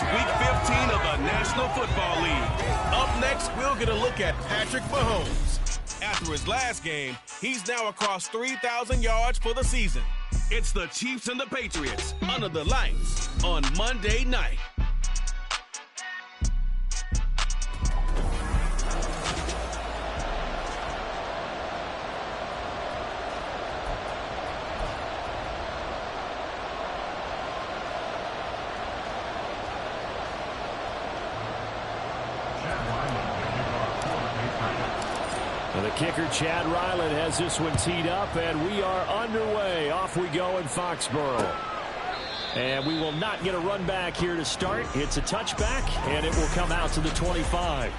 It's Week 15 of the National Football League. Up next, we'll get a look at Patrick Mahomes. After his last game, he's now across 3,000 yards for the season. It's the Chiefs and the Patriots under the lights on Monday night. And the kicker, Chad Ryland, has this one teed up, and we are underway. Off we go in Foxborough. And we will not get a run back here to start. It's a touchback, and it will come out to the 25.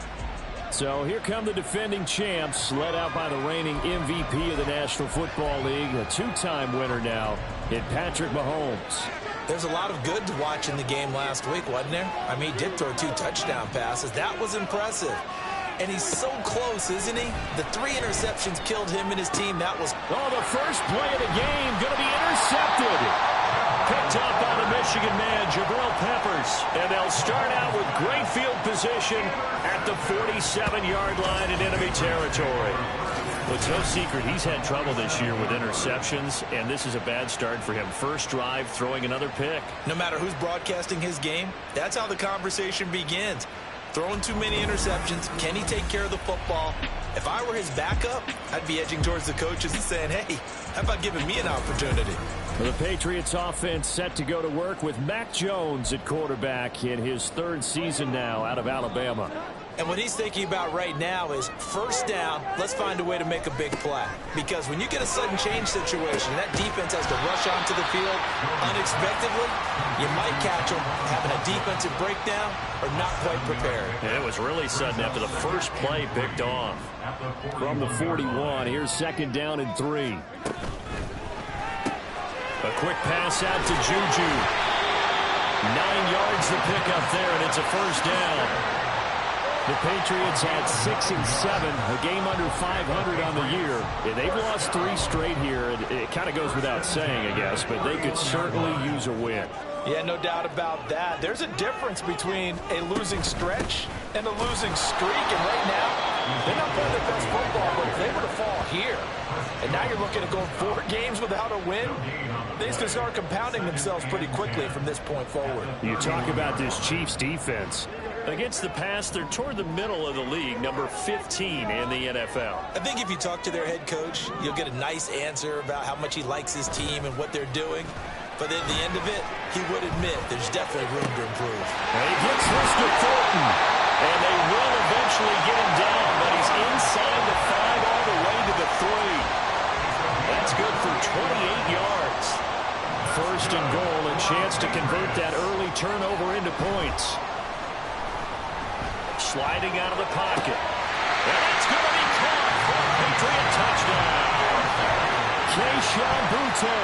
So here come the defending champs, led out by the reigning MVP of the National Football League, a two-time winner now in Patrick Mahomes. There's a lot of good to watch in the game last week, wasn't there? I mean, he did throw 2 touchdown passes. That was impressive. And he's so close, isn't he? The 3 interceptions killed him and his team. That was... Oh, the first play of the game going to be intercepted. Picked up by the Michigan man, Jabril Peppers. And they'll start out with great field position at the 47-yard line in enemy territory. Well, it's no secret he's had trouble this year with interceptions, and this is a bad start for him. First drive, throwing another pick. No matter who's broadcasting his game, that's how the conversation begins. Throwing too many interceptions. Can he take care of the football? If I were his backup, I'd be edging towards the coaches and saying, hey, how about giving me an opportunity? The Patriots offense set to go to work with Mac Jones at quarterback in his 3rd season now out of Alabama. And what he's thinking about right now is first down, let's find a way to make a big play. Because when you get a sudden change situation, that defense has to rush onto the field unexpectedly. You might catch them having a defensive breakdown or not quite prepared. And it was really sudden after the first play picked off. From the 41, here's 2nd down and 3. A quick pass out to Juju. 9 yards to pick up there, and it's a first down. The Patriots had 6 and 7, a game under 500 on the year. And they've lost 3 straight here. It kind of goes without saying, I guess, but they could certainly use a win. Yeah, no doubt about that. There's a difference between a losing stretch and a losing streak. And right now, they're not playing their best football, but if they were to fall here, and now you're looking at going 4 games without a win, things can start compounding themselves pretty quickly from this point forward. You talk about this Chiefs defense. Against the pass, they're toward the middle of the league, number 15 in the NFL. I think if you talk to their head coach, you'll get a nice answer about how much he likes his team and what they're doing. But at the end of it, he would admit there's definitely room to improve. And he gets this to Thornton. And they will eventually get him down, but he's inside the 5 all the way to the 3. That's good for 28 yards. 1st and goal, a chance to convert that early turnover into points. Sliding out of the pocket. And it's going to be caught for a Patriot touchdown. Keyshawn Boutte,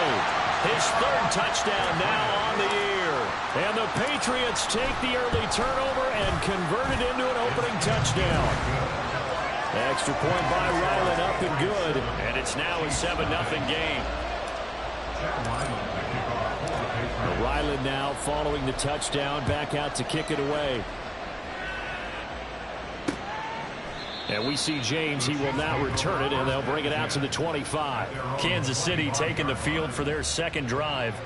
his 3rd touchdown now on the year. And the Patriots take the early turnover and convert it into an opening touchdown. Extra point by Ryland, up and good. And it's now a 7-0 game. Ryland now following the touchdown, back out to kick it away. And we see James. He will now return it, and they'll bring it out to the 25. Kansas City taking the field for their 2nd drive.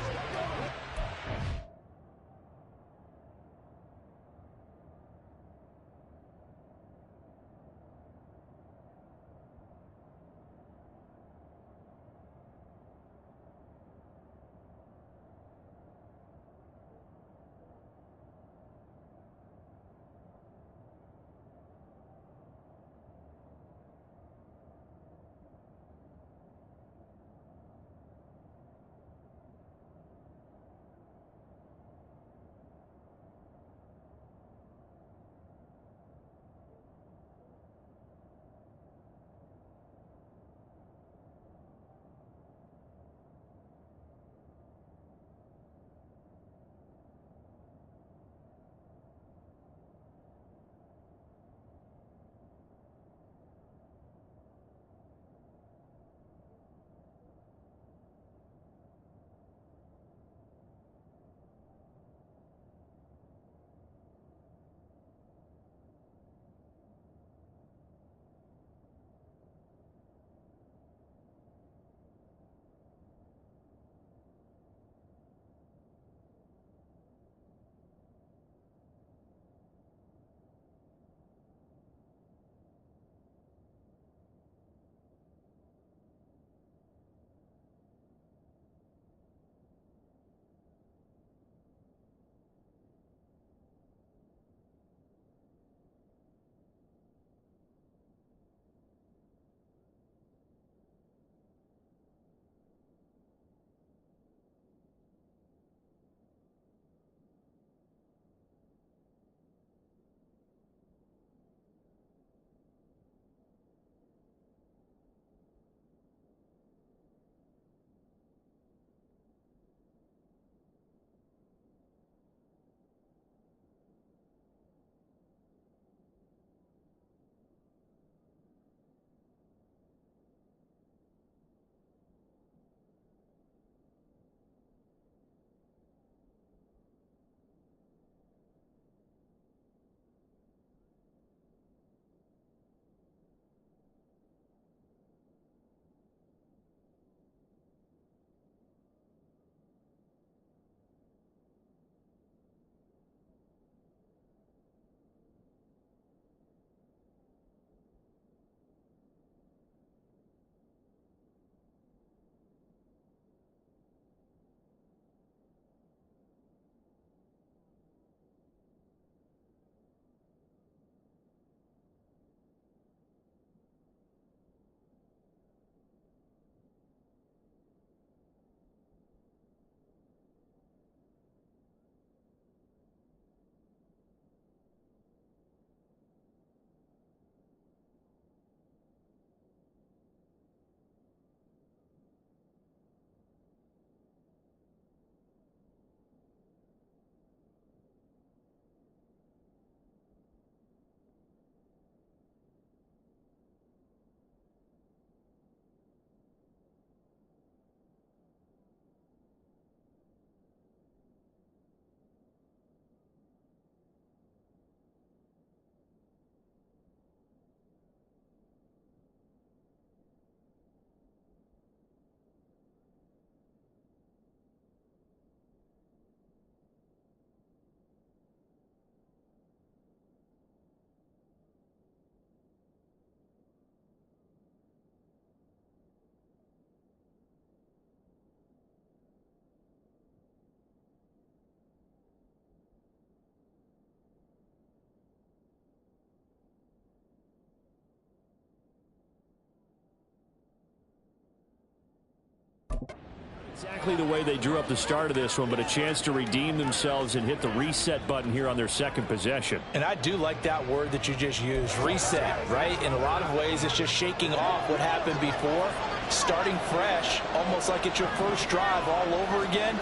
Exactly the way they drew up the start of this one, but a chance to redeem themselves and hit the reset button here on their second possession. And I do like that word that you just used, reset, right? In a lot of ways, it's just shaking off what happened before, starting fresh, almost like it's your first drive all over again.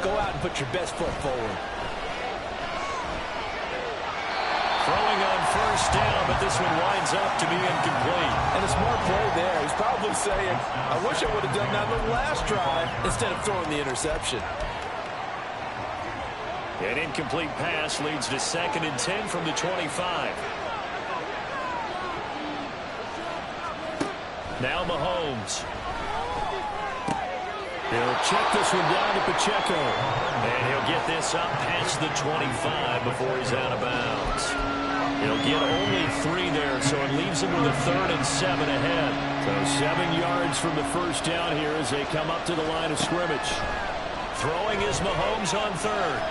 Go out and put your best foot forward. Throwing on first down, but this one winds up to be incomplete. And a smart play there. He's probably saying, I wish I would have done that on the last drive instead of throwing the interception. An incomplete pass leads to 2nd and 10 from the 25. Now Mahomes. He'll check this one down to Pacheco. And he'll get this up past the 25 before he's out of bounds. He'll get only 3 there, so it leaves him with a 3rd and 7 ahead. So 7 yards from the first down here as they come up to the line of scrimmage. Throwing is Mahomes on 3rd.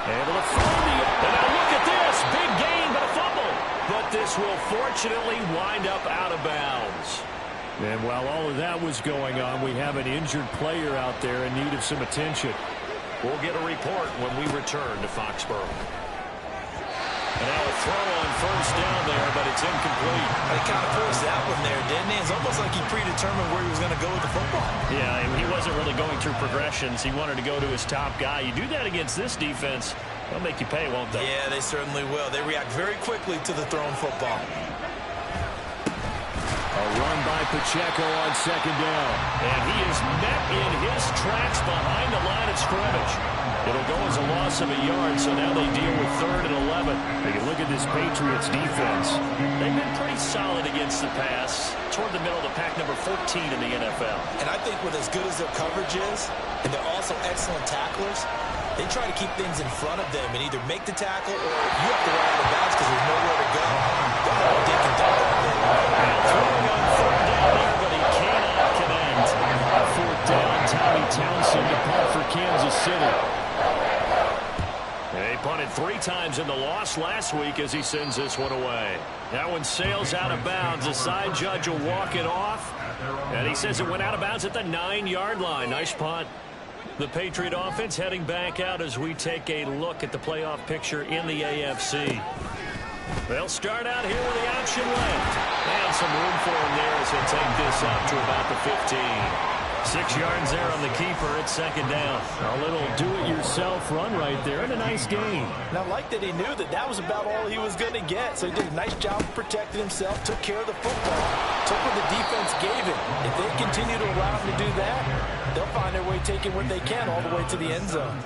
Able to find the... And now look at this. Big gain, but a fumble. But this will fortunately wind up out of bounds. And while all of that was going on, we have an injured player out there in need of some attention. We'll get a report when we return to Foxborough. And now a throw on first down there, but it's incomplete. He kind of forced that one there, didn't he? It's almost like he predetermined where he was going to go with the football. Yeah, he wasn't really going through progressions. He wanted to go to his top guy. You do that against this defense, they'll make you pay, won't they? Yeah, they certainly will. They react very quickly to the thrown football. A run by Pacheco on 2nd down. And he is met in his tracks behind the line of scrimmage. It'll go as a loss of a yard, so now they deal with 3rd and 11. They can look at this Patriots defense. They've been pretty solid against the pass, toward the middle of the pack, number 14 in the NFL. And I think with as good as their coverage is, and they're also excellent tacklers, they try to keep things in front of them and either make the tackle or you have to run out of bounds because there's nowhere to go. They're all dink and dunk out there. Throwing on 3rd down there, but he cannot connect. 4th down, Tommy Townsend to punt for Kansas City. They punted 3 times in the loss last week as he sends this one away. That one sails out of bounds. The side judge will walk it off. And he says it went out of bounds at the 9-yard line. Nice punt. The Patriot offense heading back out as we take a look at the playoff picture in the AFC. They'll start out here with the option left. And some room for him there as he'll take this up to about the 15. 6 yards there on the keeper. It's 2nd down. A little do-it-yourself run right there and a nice gain. And I like that he knew that that was about all he was going to get. So he did a nice job of protecting himself, took care of the football, took what the defense gave him. If they continue to allow him to do that, they'll find their way taking what they can all the way to the end zone.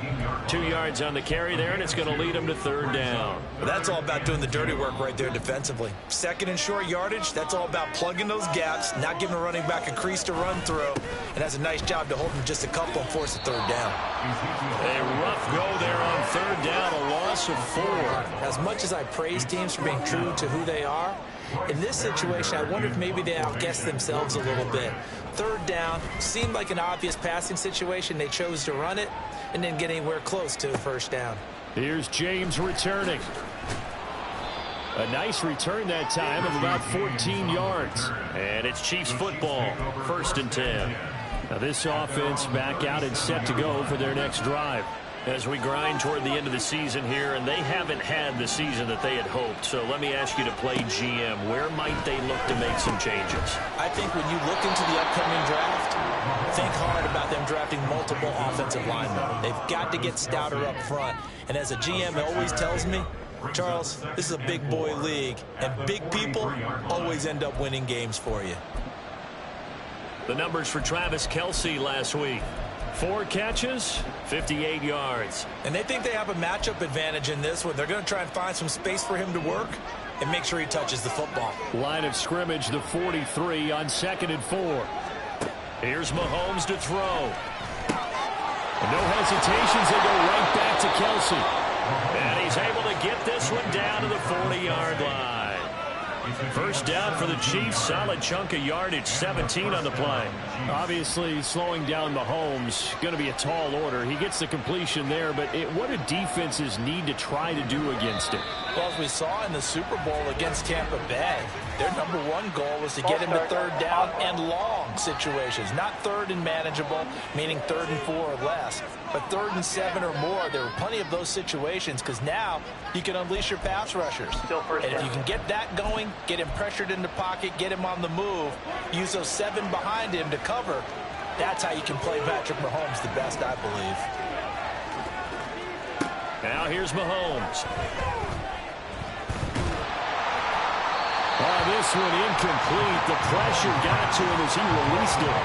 2 yards on the carry there, and it's going to lead them to 3rd down. Well, that's all about doing the dirty work right there defensively. 2nd and short yardage, that's all about plugging those gaps, not giving a running back a crease to run through, and that's a nice job to hold him just a couple and force a 3rd down. A rough go there on 3rd down, a loss of 4. As much as I praise teams for being true to who they are, in this situation, I wonder if maybe they outguessed themselves a little bit. 3rd down seemed like an obvious passing situation. They chose to run it and didn't get anywhere close to the 1st down. Here's James returning. A nice return that time of about 14 yards. And it's Chiefs football, 1st and 10. Now this offense back out and set to go for their next drive. As we grind toward the end of the season here, and they haven't had the season that they had hoped. So let me ask you to play GM. Where might they look to make some changes? I think when you look into the upcoming draft, think hard about them drafting multiple offensive linemen. They've got to get stouter up front. And as a GM, it always tells me, Charles, this is a big boy league, and big people always end up winning games for you. The numbers for Travis Kelce last week. 4 catches, 58 yards. And they think they have a matchup advantage in this one. They're going to try and find some space for him to work and make sure he touches the football. Line of scrimmage, the 43 on 2nd and 4. Here's Mahomes to throw. And no hesitations, they go right back to Kelce. And he's able to get this one down to the 40-yard line. 1st down for the Chiefs. Solid chunk of yardage, 17 on the play. Obviously, slowing down Mahomes, going to be a tall order. He gets the completion there, but what do defenses need to try to do against it? Well, as we saw in the Super Bowl against Tampa Bay, their #1 goal was to get into third down and long situations. Not third and manageable, meaning 3rd and 4 or less, but 3rd and 7 or more. There were plenty of those situations because now you can unleash your pass rushers. And if you can get that going, get him pressured in the pocket, get him on the move, use those 7 behind him to cover, that's how you can play Patrick Mahomes the best, I believe. Now here's Mahomes. Oh, this one incomplete. The pressure got to him as he released it.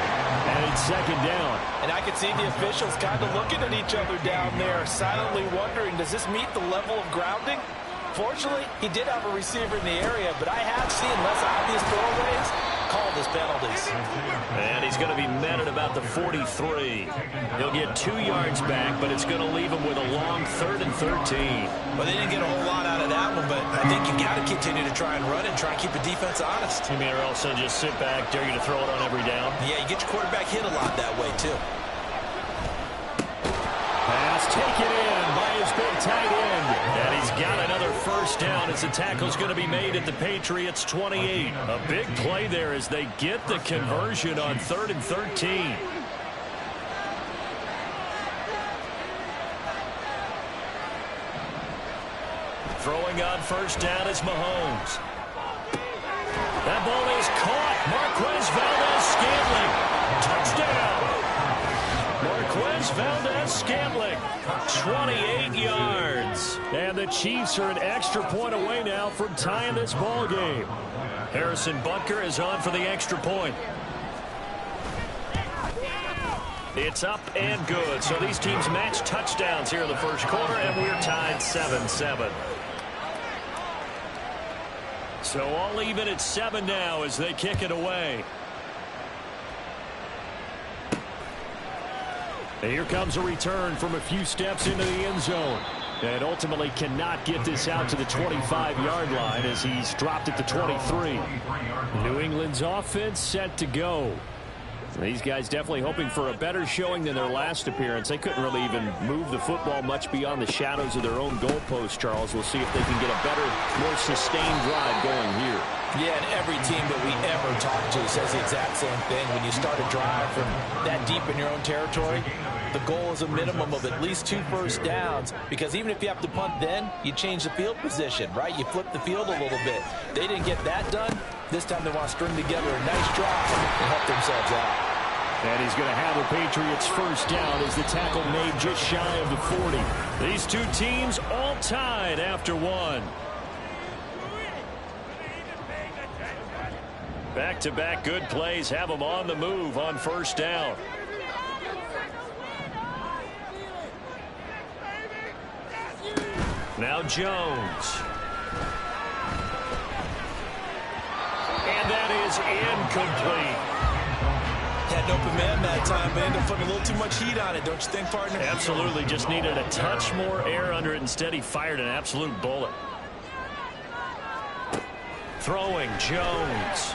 And it's 2nd down. And I can see the officials kind of looking at each other down there, silently wondering, does this meet the level of grounding? Fortunately, he did have a receiver in the area, but I have seen less obvious throwaways called as penalties. And he's going to be met at about the 43. He'll get 2 yards back, but it's going to leave him with a long 3rd and 13. Well, they didn't get a whole lot out of that one, but I think you got to continue to try and run and try and keep the defense honest. You mean or else they'll just sit back, dare you to throw it on every down? Yeah, you get your quarterback hit a lot that way, too. Pass taken in by his big tight end. And he's got another 1st down as the tackle's going to be made at the Patriots' 28. A big play there as they get the conversion on 3rd and 13. Throwing on 1st down is Mahomes. That ball is caught. Marquez Valdez-Scantling. Marquez Valdez-Scantling, 28 yards. And the Chiefs are an extra point away now from tying this ball game. Harrison Butker is on for the extra point. It's up and good. So these teams match touchdowns here in the 1st quarter, and we're tied 7-7. So all even at 7 now as they kick it away. And here comes a return from a few steps into the end zone. And ultimately cannot get this out to the 25-yard line as he's dropped at the 23. New England's offense set to go. These guys definitely hoping for a better showing than their last appearance. They couldn't really even move the football much beyond the shadows of their own goalpost, Charles. We'll see if they can get a better, more sustained drive going here. Yeah, and every team that we ever talk to says the exact same thing. When you start a drive from that deep in your own territory, the goal is a minimum of at least 2 first downs, because even if you have to punt then, you change the field position, right? You flip the field a little bit. They didn't get that done. This time they want to string together a nice drive and help themselves out. And he's going to have the Patriots' 1st down as the tackle made just shy of the 40. These two teams all tied after 1. Back-to-back good plays have them on the move on 1st down. Now Jones. And that is incomplete. Had an open man that time, but ended up putting a little too much heat on it, don't you think, partner? Absolutely. Just needed a touch more air under it. Instead, he fired an absolute bullet. Throwing Jones.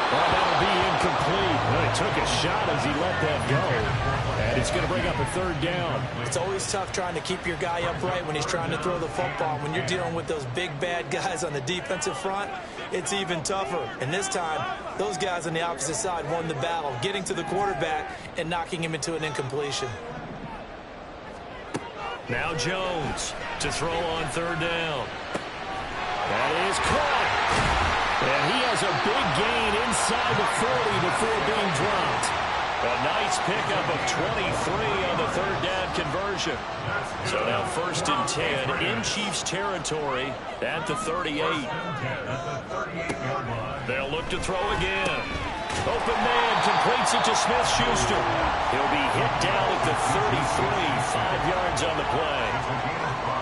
Well, that'll be incomplete. Well, he took a shot as he let that go. And it's going to bring up a 3rd down. It's always tough trying to keep your guy upright when he's trying to throw the football. When you're dealing with those big, bad guys on the defensive front, it's even tougher. And this time, those guys on the opposite side won the battle, getting to the quarterback and knocking him into an incompletion. Now Jones to throw on 3rd down. That is caught. And he has a big gain inside the 40 before being dropped. A nice pickup of 23 on the 3rd down conversion. So now 1st and 10 in Chiefs territory at the 38. They'll look to throw again. Open man completes it to Smith-Schuster. He'll be hit down at the 33, 5 yards on the play.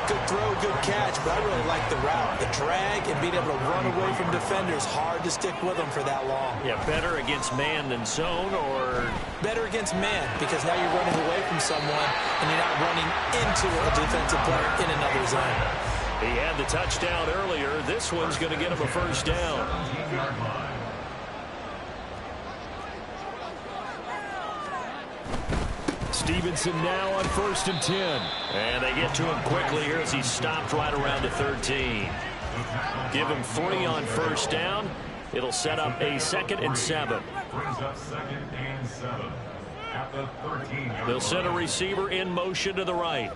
Good throw, good catch, but I really like the route. The drag and being able to run away from defenders, hard to stick with them for that long. Yeah, better against man than zone, or? Better against man, because now you're running away from someone and you're not running into a defensive player in another zone. He had the touchdown earlier. This one's going to get him a 1st down. Stevenson now on 1st and 10. And they get to him quickly here as he stopped right around the 13. Give him 3 on 1st down. It'll set up a 2nd and 7. They'll send a receiver in motion to the right.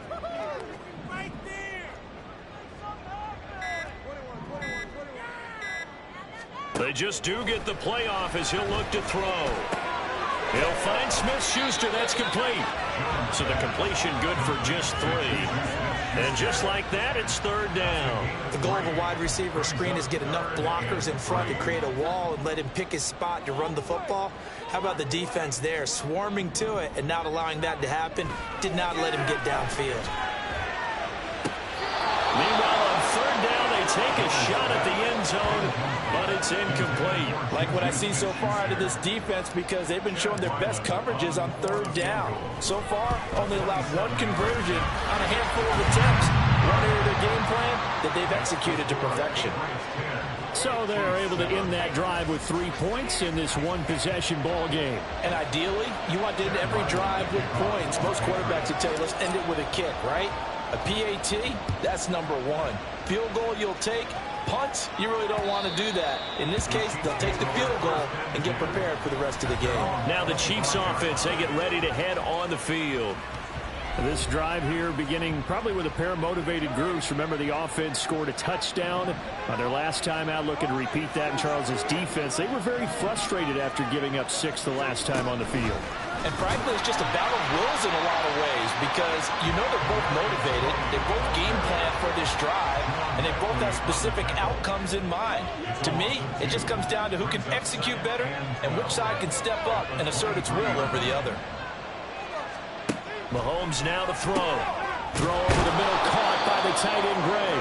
They just do get the play off as he'll look to throw. He'll find Smith-Schuster. That's complete. So the completion good for just 3. And just like that, it's 3rd down. The goal of a wide receiver screen is get enough blockers in front to create a wall and let him pick his spot to run the football. How about the defense there, swarming to it and not allowing that to happen? Did not let him get downfield. Meanwhile, on 3rd down, they take a shot at the end zone, but it's incomplete. Like what I see so far out of this defense, because they've been showing their best coverages on 3rd down. So far, only allowed 1 conversion on a handful of attempts. One area of their game plan that they've executed to perfection. So they're able to end that drive with 3 points in this one-possession ball game. And ideally, you want to end every drive with points. Most quarterbacks would tell you, let's end it with a kick, right? A PAT, that's number 1. Field goal you'll take. Punts, you really don't want to do that. In this case, they'll take the field goal and get prepared for the rest of the game. Now the Chiefs offense, they get ready to head on the field. This drive here beginning probably with a pair of motivated groups. Remember, the offense scored a touchdown on their last time out. Looking to repeat that in Charles's defense. They were very frustrated after giving up 6 the last time on the field. And frankly, it's just a battle of wills in a lot of ways because you know they're both motivated. They both game plan for this drive, and they both have specific outcomes in mind. To me, it just comes down to who can execute better and which side can step up and assert its will over the other. Mahomes now to throw. Throw over the middle, caught by the tight end Gray.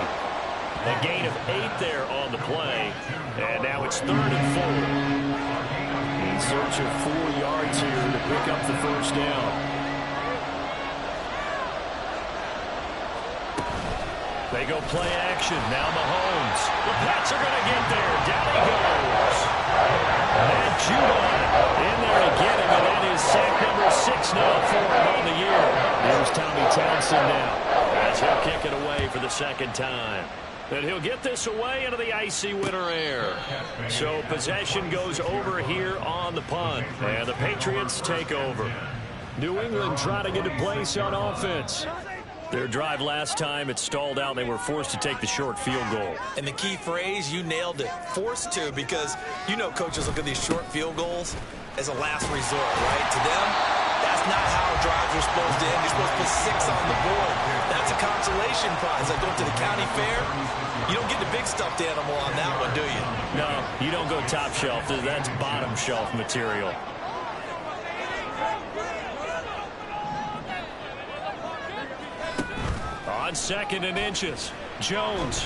A gain of 8 there on the play. And now it's 3rd and 4. In search of 4 yards here to pick up the 1st down. They go play action. Now Mahomes. The Pats are going to get there. Down he goes. Matt Judon in there to get him, and that is sack number 6 now for him on the year. Here's Tommy Townsend now as he'll kick it away for the 2nd time. And he'll get this away into the icy winter air. So possession goes over here on the punt, and the Patriots take over. New England trying to get a place on offense. Their drive last time, it stalled out, and they were forced to take the short field goal. And the key phrase, you nailed it, forced to, because you know coaches look at these short field goals as a last resort, right? To them, that's not how drives are supposed to end. You're supposed to put 6 on the board. That's a consolation prize. Like going to the county fair, you don't get the big stuffed animal on that one, do you? No, you don't go top shelf. That's bottom shelf material. On 2nd and inches, Jones.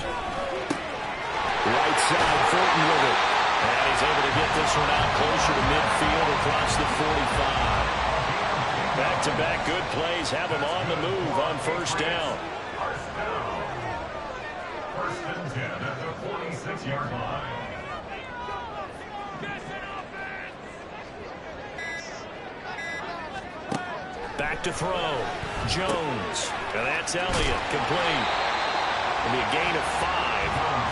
Right side, Fulton with it. And he's able to get this one out closer to midfield across the 45. Back-to-back good plays have him on the move on 1st down. 1st and 10 at the 46-yard line. Back to throw. Jones. And that's Elliott. Complete. It'll be a gain of 5.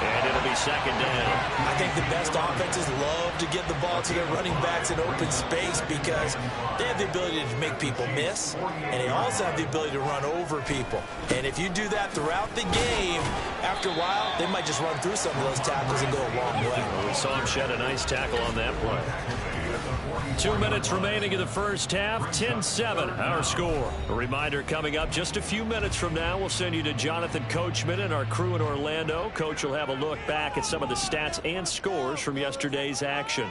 And it'll be 2nd down. I think the best offenses love to get the ball to their running backs in open space because they have the ability to make people miss, and they also have the ability to run over people. And if you do that throughout the game, after a while, they might just run through some of those tackles and go a long way. Well, we saw him shed a nice tackle on that play. 2 minutes remaining in the first half. 10-7 our score. A reminder coming up just a few minutes from now. We'll send you to Jonathan Coachman and our crew in Orlando. Coach will have a look back at some of the stats and scores from yesterday's action.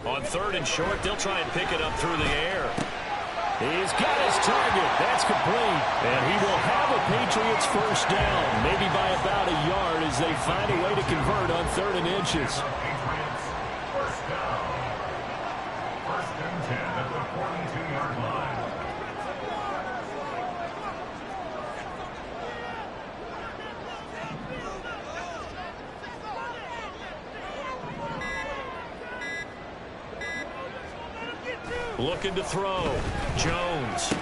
On 3rd and short, they'll try and pick it up through the air. He's got his target. That's complete. And he will have a Patriots 1st down, maybe by about a yard as they find a way to convert on 3rd and inches. 1st down. 1st and 10 at the 42-yard line. Looking to throw. Jones.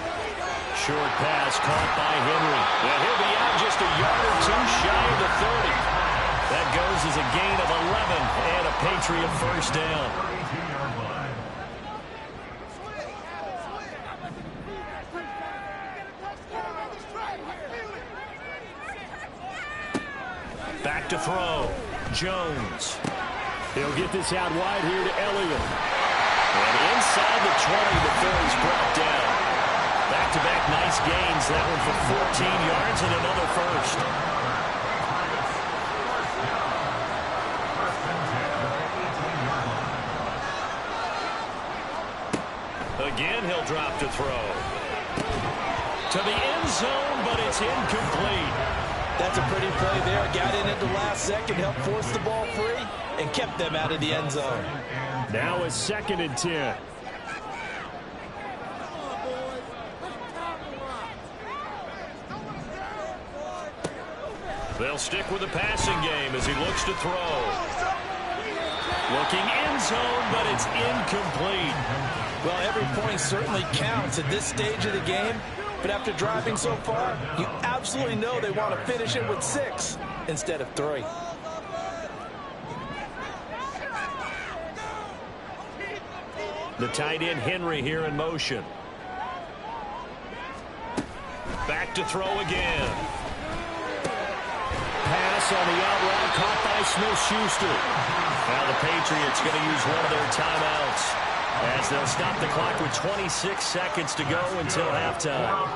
Short pass caught by Henry. And he'll be out just a yard or two shy of the 30. That goes as a gain of 11 and a Patriot first down. Back to throw. Jones. He'll get this out wide here to Elliott. And inside the 20 before he's brought down. Back-to-back nice gains. That one for 14 yards and another first. Again, he'll drop to throw. To the end zone, but it's incomplete. That's a pretty play there. Got in at the last second, helped force the ball free, and kept them out of the end zone. Now a 2nd and 10. They'll stick with the passing game as he looks to throw. Looking end zone, but it's incomplete. Well, every point certainly counts at this stage of the game. But after driving so far, you absolutely know they want to finish it with 6 instead of 3. The tight end Henry here in motion. Back to throw again. Pass on the out route caught by Smith-Schuster. Now the Patriots going to use one of their timeouts as they'll stop the clock with 26 seconds to go until halftime.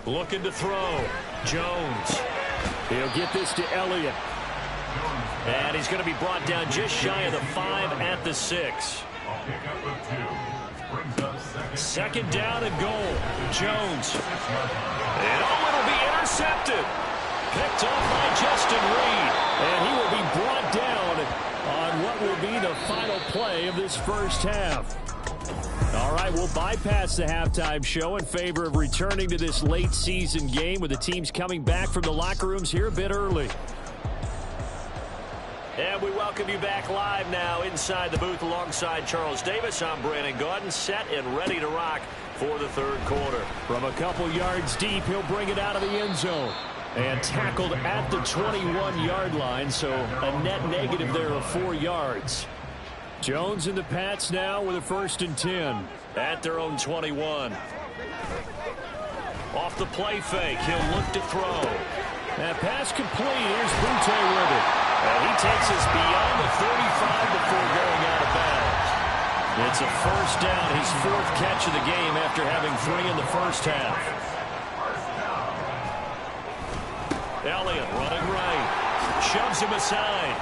Looking to throw. Jones. He'll get this to Elliott. And he's going to be brought down just shy of the 5 at the 6. 2nd down and goal. Jones. And it'll be intercepted. Picked off by Justin Reed. And he will be brought down on what will be the final play of this first half. All right, we'll bypass the halftime show in favor of returning to this late season game with the teams coming back from the locker rooms here a bit early. And we welcome you back live now inside the booth alongside Charles Davis. I'm Brandon Gaudin, set and ready to rock for the 3rd quarter. From a couple yards deep, he'll bring it out of the end zone. And tackled at the 21-yard line, so a net negative there of 4 yards. Jones and the Pats now with a 1st and 10. At their own 21. Off the play fake, he'll look to throw. That pass complete. Here's Butte with it. And he takes us beyond the 35 before going out of bounds. It's a first down, his 4th catch of the game after having 3 in the first half. Elliott running right. Shoves him aside.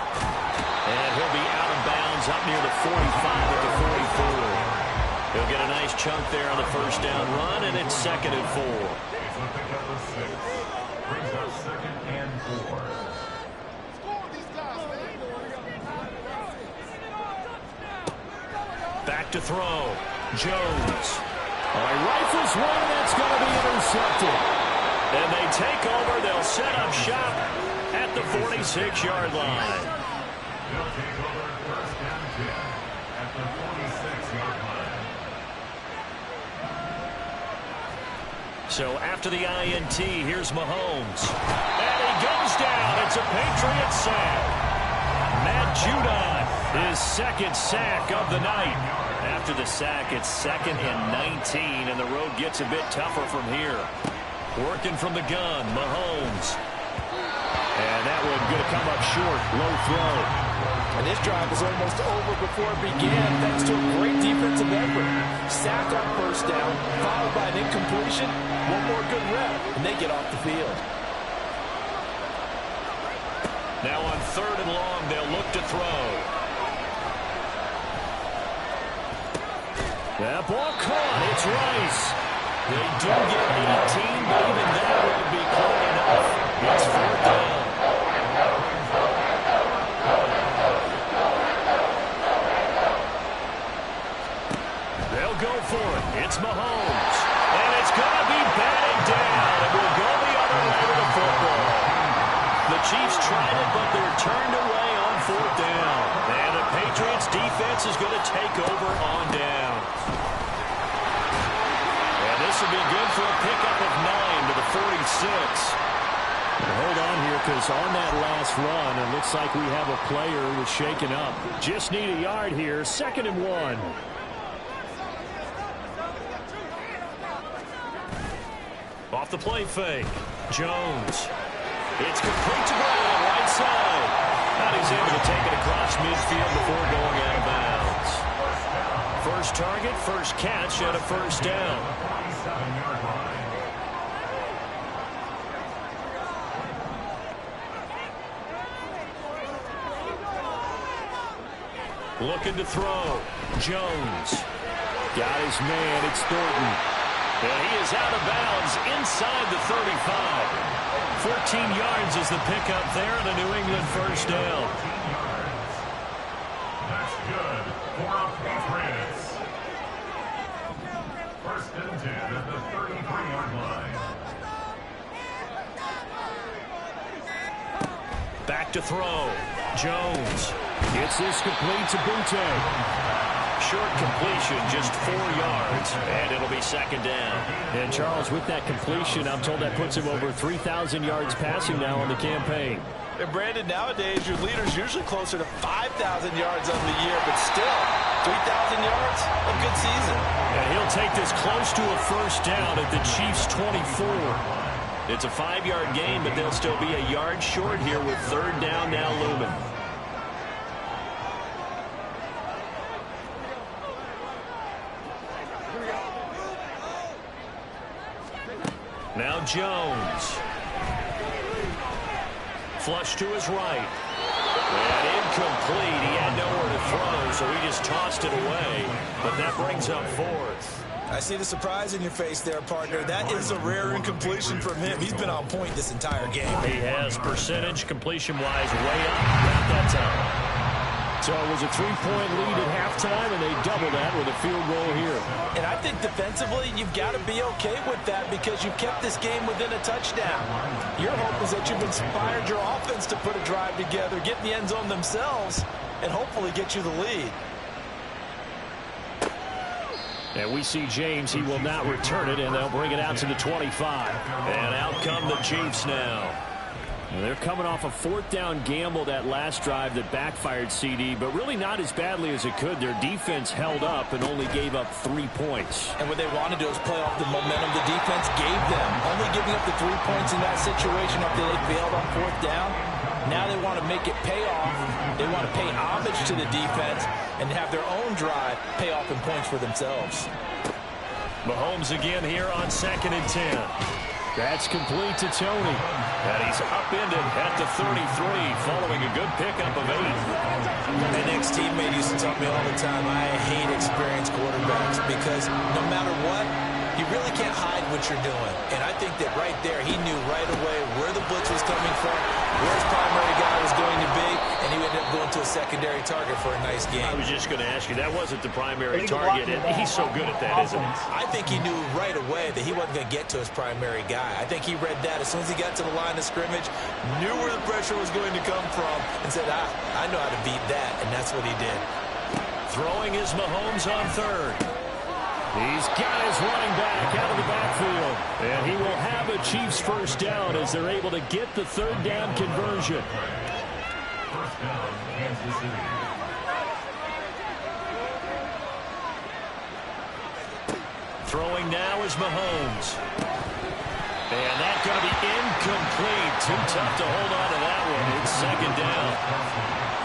And he'll be out of bounds up near the 45 at the 44. He'll get a nice chunk there on the first down run, and it's 2nd and 4. Back to throw. Jones. All right, rifles one, and that's going to be intercepted. And they take over. They'll set up shop at the 46-yard line. They'll take over 1st and 10 at the 46-yard line. So after the INT, here's Mahomes. And he goes down. It's a Patriot sack. Matt Judon, his 2nd sack of the night. After the sack, it's 2nd and 19, and the road gets a bit tougher from here. Working from the gun, Mahomes. And that one going to come up short. Low throw. And this drive was almost over before it began thanks to a great defensive effort. Sack on 1st down, followed by an incompletion. One more good rep, and they get off the field. Now on 3rd and long, they'll look to throw. That ball caught. It's Rice. They do get 18, but even that would be clear enough. It's 4th down. They'll go for it. It's Mahomes. And it's going to be batted down. It will go the other way with the football. The Chiefs tried it, but they're turned away on 4th down. And the Patriots defense is going to take over on down. Hold on here, because on that last run, it looks like we have a player who was shaken up. Just need a yard here. 2nd and 1. Off the play fake. Jones. It's complete to Brown, right side. And he's able to take it across midfield before going out of bounds. First target, first catch, and a first down. 27-yard line. Looking to throw. Jones. Got his man. It's Thornton. And he is out of bounds inside the 35. 14 yards is the pickup there, and a New England first down. That's good for a Patriots. 1st and 10 at the 33-yard line. Back to throw. Jones. Gets this complete to Butte. Short completion, just 4 yards, and it'll be 2nd down. And Charles, with that completion, I'm told that puts him over 3,000 yards passing now on the campaign. And Brandon, nowadays your leader's usually closer to 5,000 yards on the year, but still, 3,000 yards, a good season. And he'll take this close to a first down at the Chiefs' 24. It's a 5-yard gain, but they'll still be a yard short here with 3rd down now looming. Now Jones. Flush to his right. And incomplete. He had nowhere to throw, so he just tossed it away. But that brings up 4th. I see the surprise in your face there, partner. That is a rare incompletion from him. He's been on point this entire game. He has percentage completion-wise way up about that time. So it was a 3-point lead at halftime, and they doubled that with a field goal here. And I think defensively, you've got to be okay with that because you've kept this game within a touchdown. Your hope is that you've inspired your offense to put a drive together, get in the end zone themselves, and hopefully get you the lead. And we see James. He will not return it, and they'll bring it out to the 25. And out come the Chiefs now. And they're coming off a 4th down gamble that last drive that backfired CD, but really not as badly as it could. Their defense held up and only gave up 3 points. And what they wanted to do is play off the momentum the defense gave them. Only giving up the 3 points in that situation after they failed on 4th down. Now they want to make it pay off. They want to pay homage to the defense and have their own drive pay off in points for themselves. Mahomes again here on 2nd and 10. That's complete to Tony. And he's upended at the 33 following a good pickup of 8. An ex-teammate used to tell me all the time, I hate experienced quarterbacks because no matter what, you really can't hide what you're doing. And I think that right there, he knew right away where the blitz was coming from, where his primary guy was going to be, and he ended up going to a secondary target for a nice game. I was just going to ask you, that wasn't the primary target, and he's so good at that, isn't he? I think he knew right away that he wasn't going to get to his primary guy. I think he read that as soon as he got to the line of scrimmage, knew where the pressure was going to come from, and said, I know how to beat that, and that's what he did. Throwing is Mahomes on 3rd. He's got his running back out of the backfield. And he will have a Chiefs first down as they're able to get the 3rd down conversion. First down, Kansas City. Throwing now is Mahomes. And that's going to be incomplete. Too tough to hold on to that one. It's 2nd down.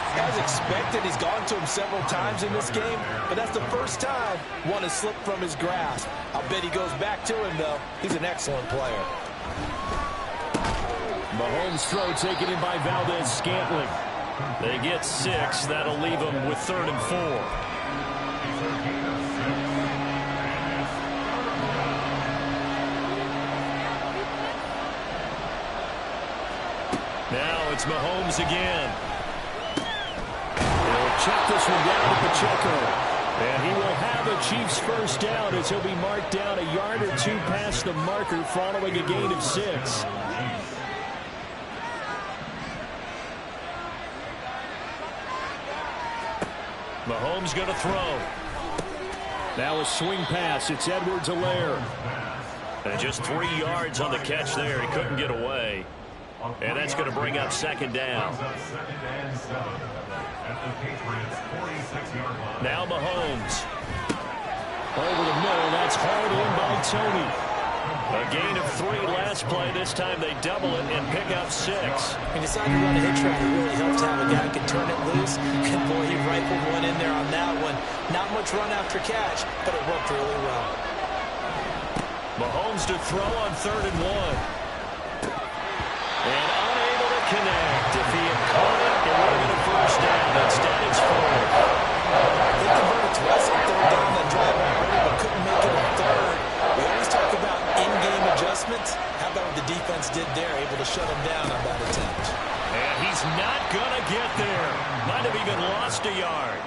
As expected, he's gone to him several times in this game, but that's the first time one has slipped from his grasp. I'll bet he goes back to him, though. He's an excellent player. Mahomes' throw taken in by Valdez-Scantling. They get 6. That'll leave them with 3rd and 4. Now it's Mahomes again. Check this one down to Pacheco. And he will have a Chiefs first down as he'll be marked down a yard or 2 past the marker following a gain of 6. Mahomes going to throw. Now a swing pass. It's Edwards-Helaire. And just 3 yards on the catch there. He couldn't get away. And that's going to bring up second down. Now Mahomes. Over the middle. That's hauled in by Tony. A gain of 3 last play. This time they double it and pick up 6. He decided to run a hitch route. It really helps to have a guy who can turn it loose. And boy, he rifled one in there on that one. Not much run after catch, but it worked really well. Mahomes to throw on 3rd and 1. And unable to connect. If he had caught it, it would have been a first down. Instead, it's 4. They converted twice on 3rd down that drive already, but couldn't make it a 3rd. We always talk about in-game adjustments. How about what the defense did there, able to shut him down on that attempt. And he's not going to get there. Might have even lost a yard.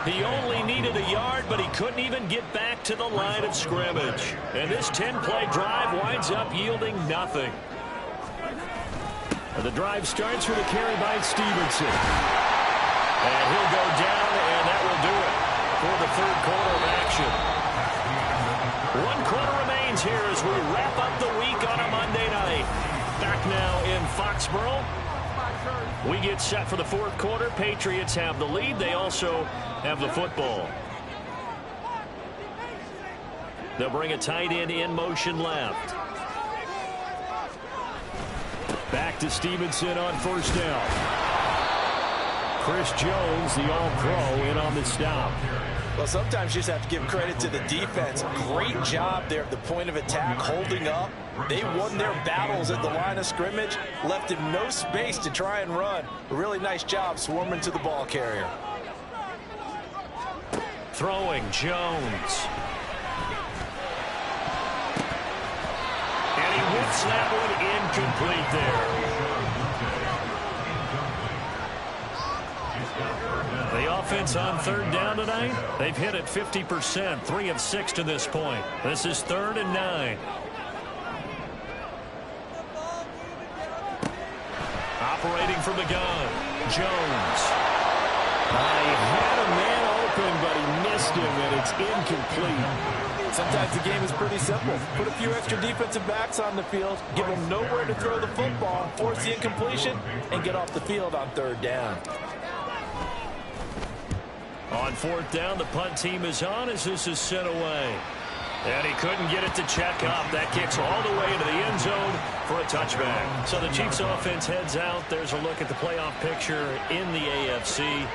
He only needed a yard, but he couldn't even get back to the line of scrimmage. And this 10-play drive winds up yielding nothing. The drive starts with a carry by Stevenson. And he'll go down, and that will do it for the 3rd quarter of action. 1 quarter remains here as we wrap up the week on a Monday night. Back now in Foxborough. We get set for the 4th quarter. Patriots have the lead. They also have the football. They'll bring a tight end in motion left. Back to Stevenson on 1st down. Chris Jones, the All-Pro, in on the stop. Well, sometimes you just have to give credit to the defense. Great job there at the point of attack, holding up. They won their battles at the line of scrimmage, left him no space to try and run. A really nice job swarming to the ball carrier. Throwing Jones. And he whips that one incomplete there. The offense on 3rd down tonight, they've hit it 50%, 3 of 6 to this point. This is 3rd and 9. Operating from the gun, Jones. He had a man open, but he missed him, and it's incomplete. Sometimes the game is pretty simple. Put a few extra defensive backs on the field, give them nowhere to throw the football, force the incompletion, and get off the field on 3rd down. On 4th down, the punt team is on as this is sent away. And he couldn't get it to check up. That kicks all the way into the end zone for a touchback. So the Chiefs offense heads out. There's a look at the playoff picture in the AFC.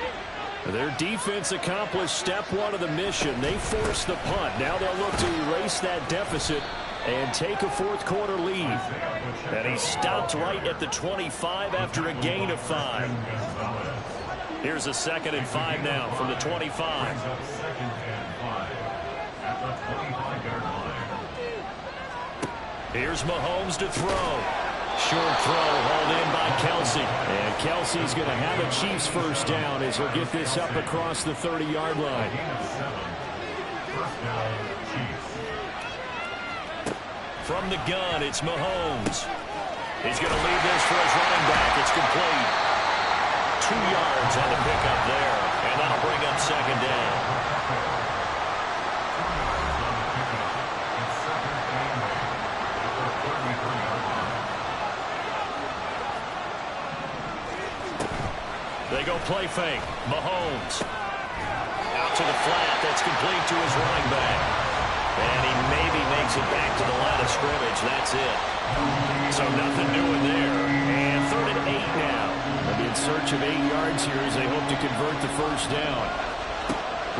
Their defense accomplished step 1 of the mission. They forced the punt. Now they'll look to erase that deficit and take a 4th quarter lead. And he stopped right at the 25 after a gain of 5. Here's a 2nd and 5 now from the 25. Here's Mahomes to throw. Short throw hauled in by Kelsey. And Kelsey's going to have a Chiefs first down as he'll get this up across the 30-yard line. From the gun, it's Mahomes. He's going to leave this for his running back. It's complete. 2 yards on the pickup there, and that'll bring up second down. They go play fake. Mahomes. Out to the flat. That's complete to his running back. And he maybe makes it back to the line of scrimmage. That's it. So nothing doing there. And 3rd and 8 now. They'll be in search of 8 yards here as they hope to convert the first down.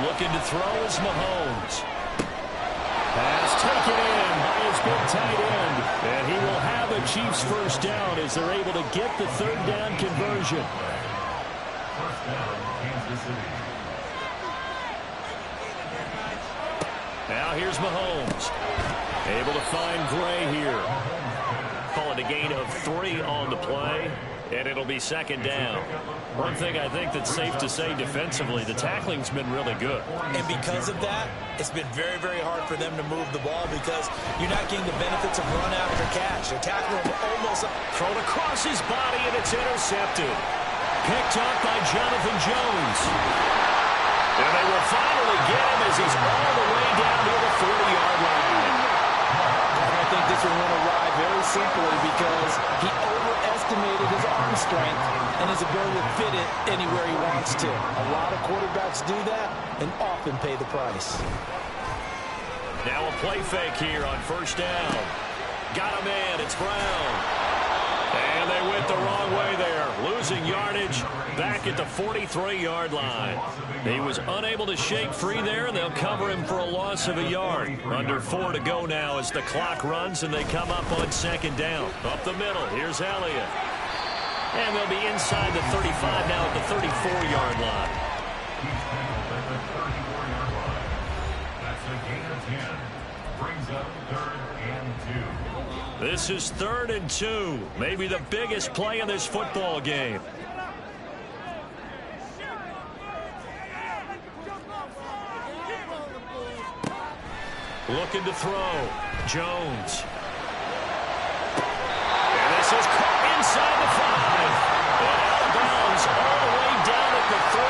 Looking to throw is Mahomes. Pass taken in by his big tight end. And he will have a Chiefs first down as they're able to get the 3rd down conversion. Now here's Mahomes. Able to find Gray here. Call it a gain of 3 on the play, and it'll be second down. One thing I think that's safe to say defensively, the tackling's been really good. And because of that, it's been very, very hard for them to move the ball because you're not getting the benefits of run after catch. They're tackling almost thrown across his body, and it's intercepted. Picked up by Jonathan Jones. And they will finally get him as he's all the way down near the 40-yard line. I think this this one went awry very simply because he overestimated his arm strength and his ability to fit it anywhere he wants to. A lot of quarterbacks do that and often pay the price. Now a play fake here on first down. Got a man. It's Brown. And they went the wrong way there. Losing yardage back at the 43-yard line. He was unable to shake free there, and they'll cover him for a loss of a yard. Under 4 to go now as the clock runs, and they come up on second down. Up the middle, here's Elliott. And they'll be inside the 35 now at the 34-yard line. That's a gain of 10. Brings up 3rd and 2. This is 3rd and 2. Maybe the biggest play in this football game. Looking to throw. Jones. And this is caught inside the 5. And out of bounds all the way down at the 3.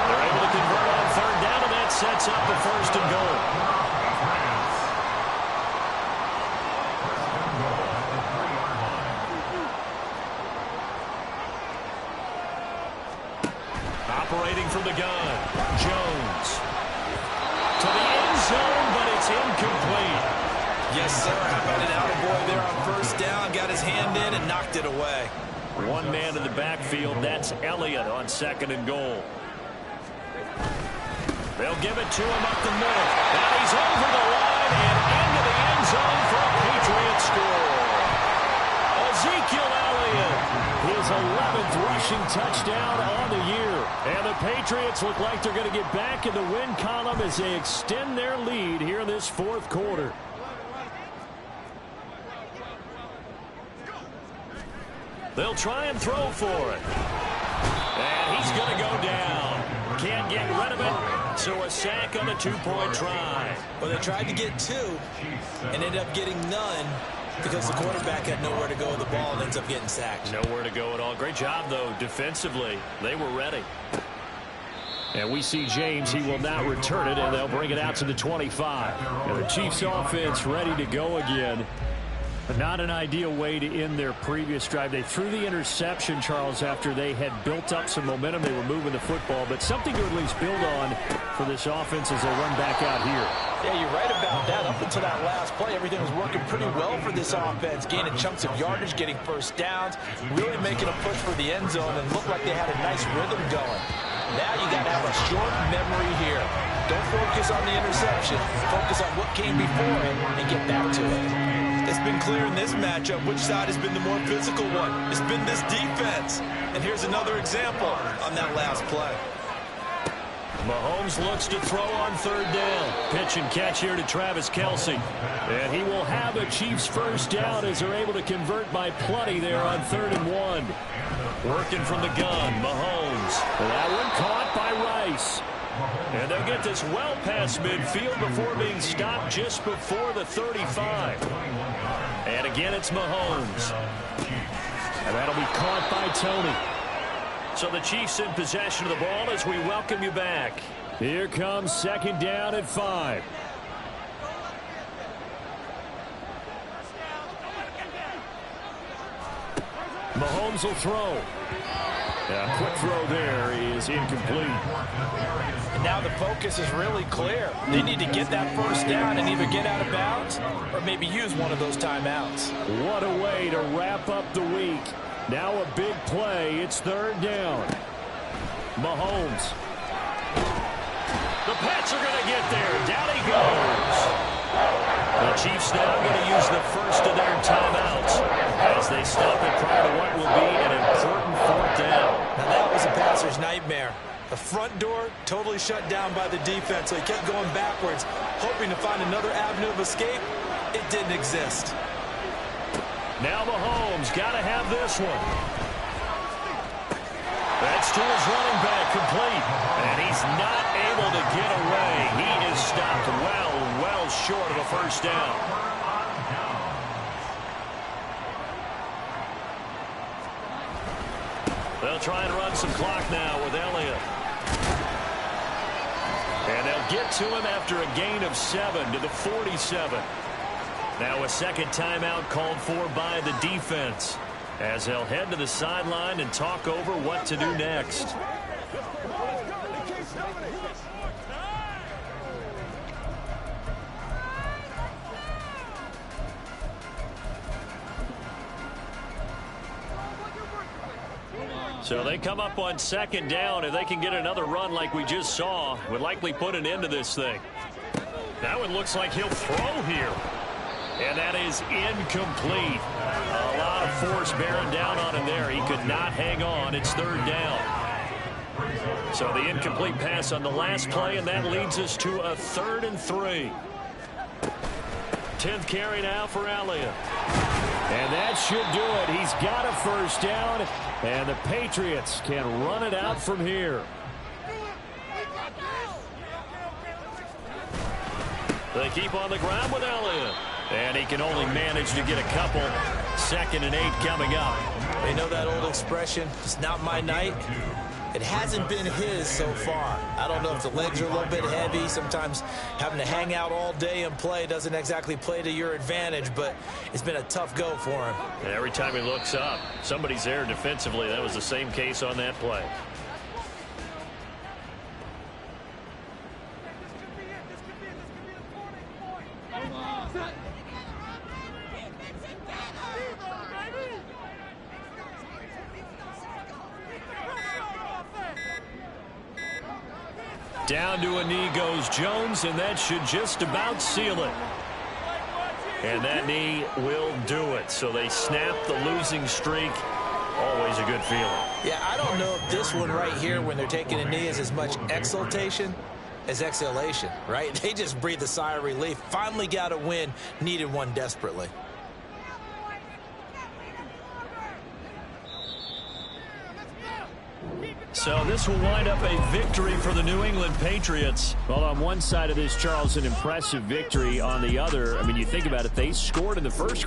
They're able to convert on 3rd down, and that sets up the 1st and goal. Operating from the gun. Jones. To the end zone, but it's incomplete. Yes, sir. How about an attaboy there on first down? Got his hand in and knocked it away. One man in the backfield. That's Elliott on 2nd and goal. They'll give it to him up the middle. Now he's over the line and into the end zone for a Patriot score. Ezekiel Elliott, his 11th rushing touchdown on the year. And the Patriots look like they're going to get back in the win column as they extend their lead here in this 4th quarter. They'll try and throw for it. And he's going to go down. Can't get rid of it, so a sack on a 2-point try. Well, they tried to get 2 and ended up getting none because the quarterback had nowhere to go with the ball and ends up getting sacked. Nowhere to go at all. Great job, though, defensively. They were ready. And we see James. He will not return it, and they'll bring it out to the 25. And the Chiefs offense ready to go again. But not an ideal way to end their previous drive. They threw the interception, Charles, after they had built up some momentum. They were moving the football, but something to at least build on for this offense as they run back out here. Yeah, you're right about that. Up until that last play, everything was working pretty well for this offense, gaining chunks of yardage, getting first downs, really making a push for the end zone, and looked like they had a nice rhythm going. Now you got to have a short memory here. Don't focus on the interception. Focus on what came before it and get back to it. It's been clear in this matchup which side has been the more physical one. It's been this defense. And here's another example on that last play. Mahomes looks to throw on 3rd down. Pitch and catch here to Travis Kelce. And he will have a Chiefs first down as they're able to convert by plenty there on 3rd and 1. Working from the gun, Mahomes. That one caught by Rice. And they'll get this well past midfield before being stopped just before the 35. And again, it's Mahomes. And that'll be caught by Tony. So the Chiefs in possession of the ball as we welcome you back. Here comes 2nd down and 5. Mahomes will throw. A quick throw there is incomplete. And now the focus is really clear. They need to get that first down and either get out of bounds or maybe use one of those timeouts. What a way to wrap up the week. Now a big play. It's 3rd down. Mahomes. The Pats are going to get there. Down he goes. The Chiefs now going to use the first of their timeouts as they stop it prior to what will be an important 4th down. Now that was a passer's nightmare. The front door totally shut down by the defense, so he kept going backwards, hoping to find another avenue of escape. It didn't exist. Now Mahomes got to have this one. That's to his running back, complete. And he's not able to get away. He is stopped well short of a first down. They'll try and run some clock now with Elliott. And they'll get to him after a gain of 7 to the 47. Now a second timeout called for by the defense, as they'll head to the sideline and talk over what to do next. So they come up on second down. If they can get another run like we just saw, would likely put an end to this thing. That one looks like he'll throw here. And that is incomplete. A lot of force bearing down on him there. He could not hang on. It's third down. So the incomplete pass on the last play, and that leads us to a 3rd and 3. 10th carry now for Elliott. And that should do it. He's got a first down, and the Patriots can run it out from here. They keep on the ground with Elliott. And he can only manage to get a couple. 2nd and 8 coming up. You know that old expression, it's not my night? It hasn't been his so far. I don't know if the legs are a little bit heavy. Sometimes having to hang out all day and play doesn't exactly play to your advantage, but it's been a tough go for him. And every time he looks up, somebody's there defensively. That was the same case on that play. Down to a knee goes Jones, and that should just about seal it. And that knee will do it. So they snap the losing streak. Always a good feeling. Yeah, I don't know if this one right here, when they're taking a knee, is as much exultation as exhalation, right? They just breathe a sigh of relief. Finally got a win. Needed one desperately. So this will wind up a victory for the New England Patriots. Well, on one side of this, Charles, an impressive victory. On the other, I mean, you think about it, they scored in the first